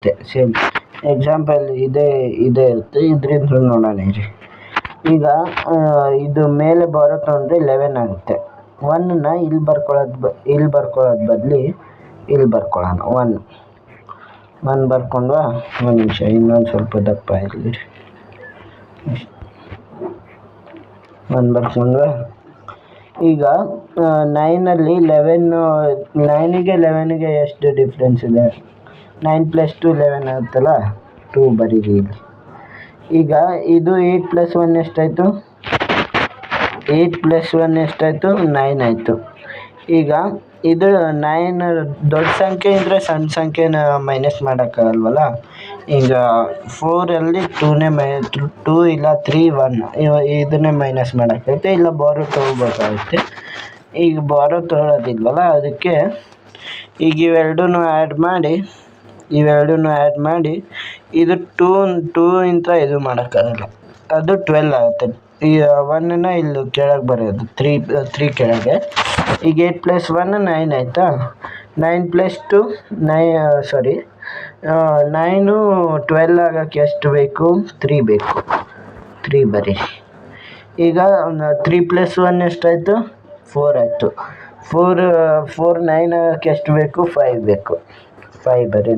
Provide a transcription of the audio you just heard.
ಅಷ್ಟೇ same example ಇದೇ ಇರುತ್ತೆ. ಇದರಿಂದ ನೋಡೋಣ ಇರಿ. ಈಗ ಇದು ಮೇಲೆ ಬರುತ್ತೆ ಅಂದರೆ 11 ಆಗುತ್ತೆ. 1ನ ಇಲ್ಲಿ ಬರ್ಕೊಳ್ಳೋದು ಬದಲಿ ಇಲ್ಲಿ ಬರ್ಕೊಳ್ಳೋಣ. 1 ಬರ್ಕೊಂಡ್ವಾ. ಒಂದು ನಿಮಿಷ ಇನ್ನೊಂದು ಸ್ವಲ್ಪ ದಪ್ಪ ಇರಲಿ. 1 ಬರ್ಕೊಂಡ್ವಾ. ಈಗ 9ನಲ್ಲಿ 9ಗೆ 11ಗೆ ಎಷ್ಟು ಡಿಫ್ರೆನ್ಸ್ ಇದೆ? 9 + 2 11 ಆಗುತ್ತಲ್ಲ, 2 ಬರೀರಿ ಇಲ್ಲಿ. ಈಗ ಇದು 8 + 1 ಎಷ್ಟಾಯಿತು? 8 + 1 ಎಷ್ಟಾಯಿತು? 9 ಆಯಿತು. ಈಗ ಇದು 9 ದೊಡ್ಡ ಸಂಖ್ಯೆ ಇದ್ದರೆ ಸಣ್ಣ ಸಂಖ್ಯೆನ ಮೈನಸ್ ಮಾಡೋಕ್ಕಾಗಲ್ವಲ್ಲ. ಈಗ 4ಅಲ್ಲಿ 2 ಇಲ್ಲ 3 1 ಇದನ್ನೇ ಮೈನಸ್ ಮಾಡೋಕ್ಕೈತೆ, ಇಲ್ಲ ಬಾರೋ ತೊಗೋಬೇಕಾಗುತ್ತೆ. ಈಗ ಬಾರೋ ತೊಗೊಳೋದಿಲ್ವಲ್ಲ, ಅದಕ್ಕೆ ಈಗ ಇವೆರಡನ್ನೂ ಆ್ಯಡ್ ಮಾಡಿ ಇದು 2 ಇಂದ ಇದು ಮಾಡೋಕ್ಕಾಗಲ್ಲ, ಅದು 12 ಆಗುತ್ತೆ. ಈ 1ನ ಇಲ್ಲಿ ಕೆಳಗೆ ಬರೆಯೋದು 3 ಕೆಳಗೆ. ಈಗ 8 + 1 9 ಆಯಿತಾ? 9 + 2 9 12 ಆಗೋಕ್ಕೆ ಎಷ್ಟು ಬೇಕು? 3 ಬೇಕು. 3 ಬರೀ. ಈಗ 3 + 1 ಎಷ್ಟಾಯಿತು? 4 ಆಯಿತು. 4 9 ಆಗೋಕ್ಕೆ ಎಷ್ಟು ಬೇಕು? 5 ಬೇಕು. 5 ಬರೀ.